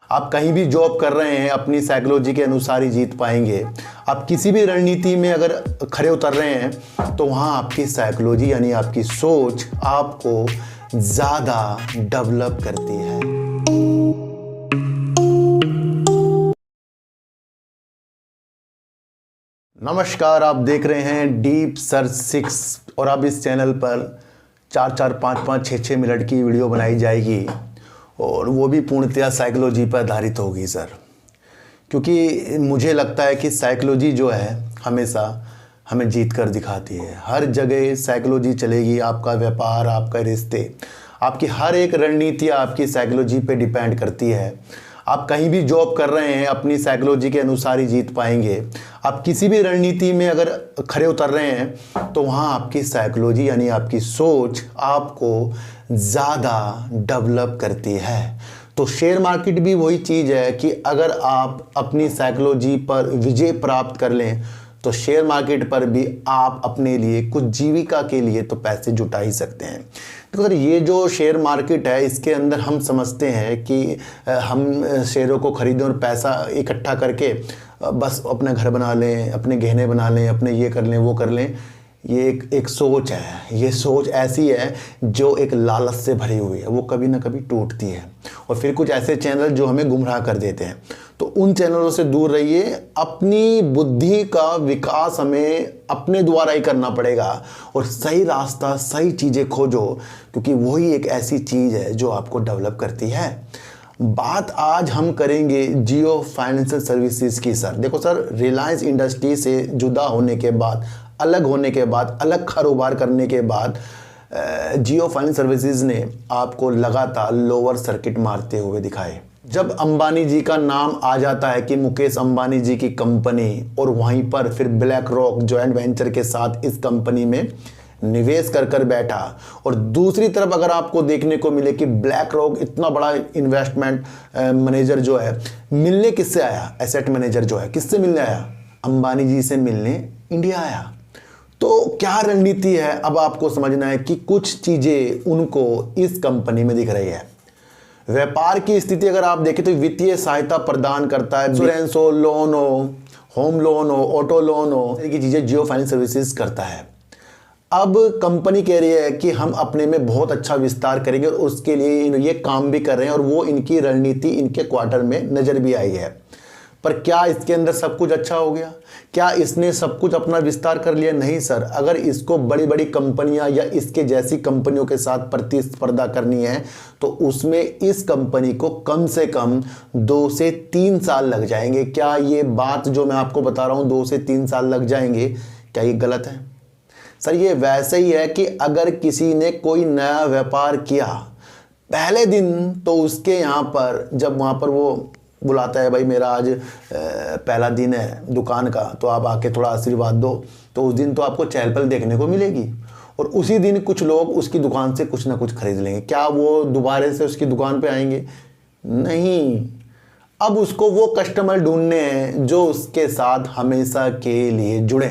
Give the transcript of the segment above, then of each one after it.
आप कहीं भी जॉब कर रहे हैं अपनी साइकोलॉजी के अनुसार ही जीत पाएंगे। आप किसी भी रणनीति में अगर खड़े उतर रहे हैं तो वहाँ आपकी साइकोलॉजी यानी आपकी सोच आपको ज़्यादा डेवलप करती है। नमस्कार, आप देख रहे हैं डीप सर्च 6 और अब इस चैनल पर 4-4, 5-5, 6-6 मिनट की वीडियो बनाई जाएगी और वो भी पूर्णतया साइकोलॉजी पर आधारित होगी सर, क्योंकि मुझे लगता है कि साइकोलॉजी जो है हमेशा हमें जीत कर दिखाती है। हर जगह साइकोलॉजी चलेगी। आपका व्यापार, आपका रिश्ते, आपकी हर एक रणनीति आपकी साइकोलॉजी पे डिपेंड करती है। आप कहीं भी जॉब कर रहे हैं अपनी साइकोलॉजी के अनुसार ही जीत पाएंगे। आप किसी भी रणनीति में अगर खड़े उतर रहे हैं तो वहाँ आपकी साइकोलॉजी यानी आपकी सोच आपको ज़्यादा डेवलप करती है। तो शेयर मार्केट भी वही चीज़ है कि अगर आप अपनी साइकोलॉजी पर विजय प्राप्त कर लें तो शेयर मार्केट पर भी आप अपने लिए कुछ जीविका के लिए तो पैसे जुटा ही सकते हैं। तो सर, ये जो शेयर मार्केट है इसके अंदर हम समझते हैं कि हम शेयरों को खरीदें और पैसा इकट्ठा करके बस अपना घर बना लें, अपने गहने बना लें, अपने ये कर लें, वो कर लें। ये एक सोच है। ये सोच ऐसी है जो एक लालच से भरी हुई है, वो कभी ना कभी टूटती है। और फिर कुछ ऐसे चैनल जो हमें गुमराह कर देते हैं, तो उन चैनलों से दूर रहिए। अपनी बुद्धि का विकास हमें अपने द्वारा ही करना पड़ेगा और सही रास्ता, सही चीज़ें खोजो, क्योंकि वही एक ऐसी चीज़ है जो आपको डेवलप करती है। बात आज हम करेंगे जियो फाइनेंशियल सर्विसेज की। सर देखो सर, रिलायंस इंडस्ट्री से जुदा होने के बाद, अलग होने के बाद, अलग कारोबार करने के बाद जियो फाइनेंशियल सर्विसेज ने आपको लगातार लोअर सर्किट मारते हुए दिखाए। जब अंबानी जी का नाम आ जाता है कि मुकेश अंबानी जी की कंपनी, और वहीं पर फिर ब्लैक रॉक जॉइंट वेंचर के साथ इस कंपनी में निवेश कर बैठा, और दूसरी तरफ अगर आपको देखने को मिले कि ब्लैक रॉक इतना बड़ा इन्वेस्टमेंट मैनेजर जो है मिलने किससे आया, एसेट मैनेजर जो है किससे मिलने आया, अंबानी जी से मिलने इंडिया आया। तो क्या रणनीति है, अब आपको समझना है कि कुछ चीज़ें उनको इस कंपनी में दिख रही है। व्यापार की स्थिति अगर आप देखें तो वित्तीय सहायता प्रदान करता है, इंश्योरेंस हो, लोन हो, होम लोन हो, ऑटो लोन हो, ये चीज़ें जियो फाइनेंस सर्विसेज करता है। अब कंपनी कह रही है कि हम अपने में बहुत अच्छा विस्तार करेंगे और उसके लिए ये काम भी कर रहे हैं, और वो इनकी रणनीति इनके क्वार्टर में नज़र भी आई है। पर क्या इसके अंदर सब कुछ अच्छा हो गया? क्या इसने सब कुछ अपना विस्तार कर लिया? नहीं सर। अगर इसको बड़ी बड़ी कंपनियां या इसके जैसी कंपनियों के साथ प्रतिस्पर्धा करनी है तो उसमें इस कंपनी को कम से कम 2 से 3 साल लग जाएंगे। क्या ये बात जो मैं आपको बता रहा हूँ 2 से 3 साल लग जाएंगे, क्या ये गलत है? सर ये वैसे ही है कि अगर किसी ने कोई नया व्यापार किया, पहले दिन तो उसके यहाँ पर जब वहाँ पर वो बुलाता है, भाई मेरा आज पहला दिन है दुकान का, तो आप आके थोड़ा आशीर्वाद दो, तो उस दिन तो आपको चहल पहल देखने को मिलेगी और उसी दिन कुछ लोग उसकी दुकान से कुछ ना कुछ खरीद लेंगे। क्या वो दोबारा से उसकी दुकान पे आएंगे? नहीं। अब उसको वो कस्टमर ढूंढने हैं जो उसके साथ हमेशा के लिए जुड़े।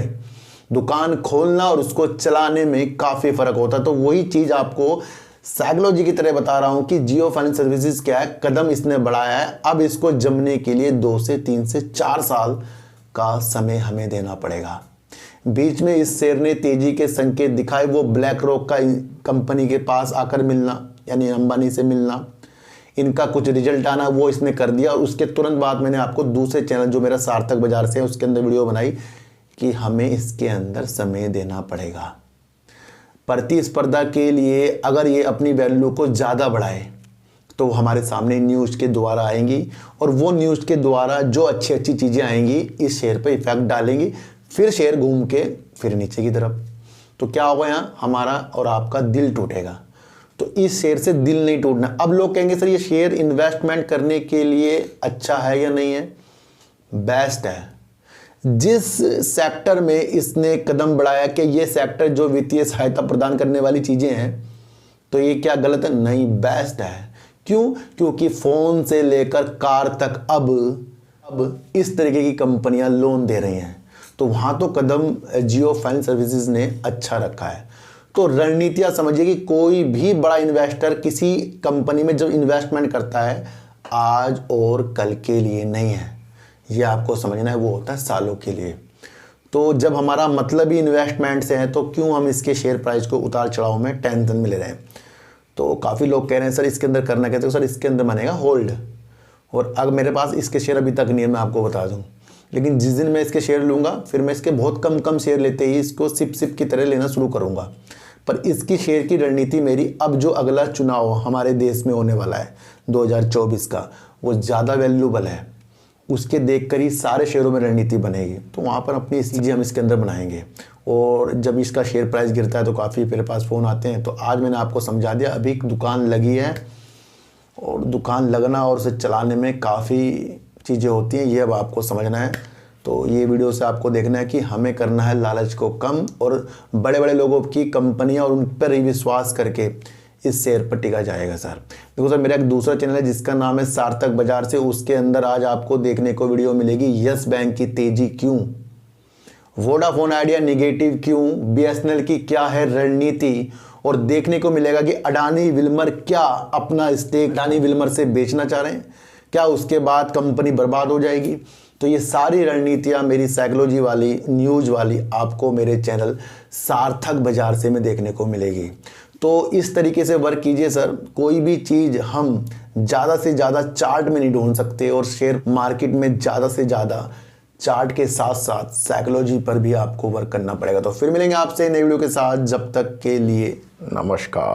दुकान खोलना और उसको चलाने में काफ़ी फ़र्क होता है। तो वही चीज़ आपको साइकोलॉजी की तरह बता रहा हूं कि जियो फाइनेंस सर्विसेज क्या है, कदम इसने बढ़ाया है। अब इसको जमने के लिए 2 से 3 से 4 साल का समय हमें देना पड़ेगा। बीच में इस शेयर ने तेजी के संकेत दिखाए, वो ब्लैक रॉक का कंपनी के पास आकर मिलना, यानी अंबानी से मिलना, इनका कुछ रिजल्ट आना, वो इसने कर दिया। और उसके तुरंत बाद मैंने आपको दूसरे चैनल जो मेरा सार्थक बाजार से है उसके अंदर वीडियो बनाई कि हमें इसके अंदर समय देना पड़ेगा। प्रतिस्पर्धा के लिए अगर ये अपनी वैल्यू को ज़्यादा बढ़ाए तो हमारे सामने न्यूज़ के द्वारा आएंगी, और वो न्यूज़ के द्वारा जो अच्छी अच्छी चीज़ें आएंगी इस शेयर पे इफेक्ट डालेंगी, फिर शेयर घूम के फिर नीचे की तरफ। तो क्या होगा, यहाँ हमारा और आपका दिल टूटेगा। तो इस शेयर से दिल नहीं टूटना। अब लोग कहेंगे सर ये शेयर इन्वेस्टमेंट करने के लिए अच्छा है या नहीं है? बेस्ट है। जिस सेक्टर में इसने कदम बढ़ाया कि ये सेक्टर जो वित्तीय सहायता प्रदान करने वाली चीज़ें हैं, तो ये क्या गलत है? नहीं, बेस्ट है। क्यों? क्योंकि फ़ोन से लेकर कार तक अब इस तरीके की कंपनियां लोन दे रही हैं। तो वहाँ तो कदम जियो फाइनेंस सर्विसेज ने अच्छा रखा है। तो रणनीतियाँ समझिए कि कोई भी बड़ा इन्वेस्टर किसी कंपनी में जब इन्वेस्टमेंट करता है, आज और कल के लिए नहीं है, ये आपको समझना है, वो होता है सालों के लिए। तो जब हमारा मतलब ही इन्वेस्टमेंट से है तो क्यों हम इसके शेयर प्राइस को उतार चढ़ाव में टेंशन में ले रहे हैं। तो काफ़ी लोग कह रहे हैं सर इसके अंदर करना कहते हो, सर इसके अंदर बनेगा होल्ड, और अगर मेरे पास इसके शेयर अभी तक नहीं है मैं आपको बता दूं, लेकिन जिस दिन मैं इसके शेयर लूँगा फिर मैं इसके बहुत कम कम शेयर लेते ही इसको सिप सिप की तरह लेना शुरू करूँगा। पर इसकी शेयर की रणनीति मेरी अब जो अगला चुनाव हमारे देश में होने वाला है 2024 का, वो ज़्यादा वैल्यूबल है, उसके देखकर ही सारे शेयरों में रणनीति बनेगी। तो वहाँ पर अपनी चीज़ें हम इसके अंदर बनाएंगे, और जब इसका शेयर प्राइस गिरता है तो काफ़ी मेरे पास फ़ोन आते हैं। तो आज मैंने आपको समझा दिया, अभी एक दुकान लगी है और दुकान लगना और उसे चलाने में काफ़ी चीज़ें होती हैं, ये अब आपको समझना है। तो ये वीडियो से आपको देखना है कि हमें करना है लालच को कम, और बड़े बड़े लोगों की कंपनियां और उन पर ही विश्वास करके इस शेयर पर टिका जाएगा सर। देखो सर, मेरा एक दूसरा चैनल है जिसका नाम है सार्थक बाजार से, उसके अंदर आज आपको देखने को वीडियो मिलेगी यस बैंक की तेजी क्यों, वोडाफोन आइडिया निगेटिव क्यों, बीएसएनएल की क्या है रणनीति, और देखने को मिलेगा कि अडानी विल्मर क्या अपना स्टेक अडानी विल्मर से बेचना चाह रहे हैं, क्या उसके बाद कंपनी बर्बाद हो जाएगी। तो ये सारी रणनीतियाँ मेरी साइकोलॉजी वाली न्यूज़ वाली आपको मेरे चैनल सार्थक बाजार से में देखने को मिलेगी। तो इस तरीके से वर्क कीजिए सर। कोई भी चीज़ हम ज़्यादा से ज़्यादा चार्ट में नहीं ढूंढ सकते, और शेयर मार्केट में ज़्यादा से ज़्यादा चार्ट के साथ साथ साइकोलॉजी पर भी आपको वर्क करना पड़ेगा। तो फिर मिलेंगे आपसे नई वीडियो के साथ, जब तक के लिए नमस्कार।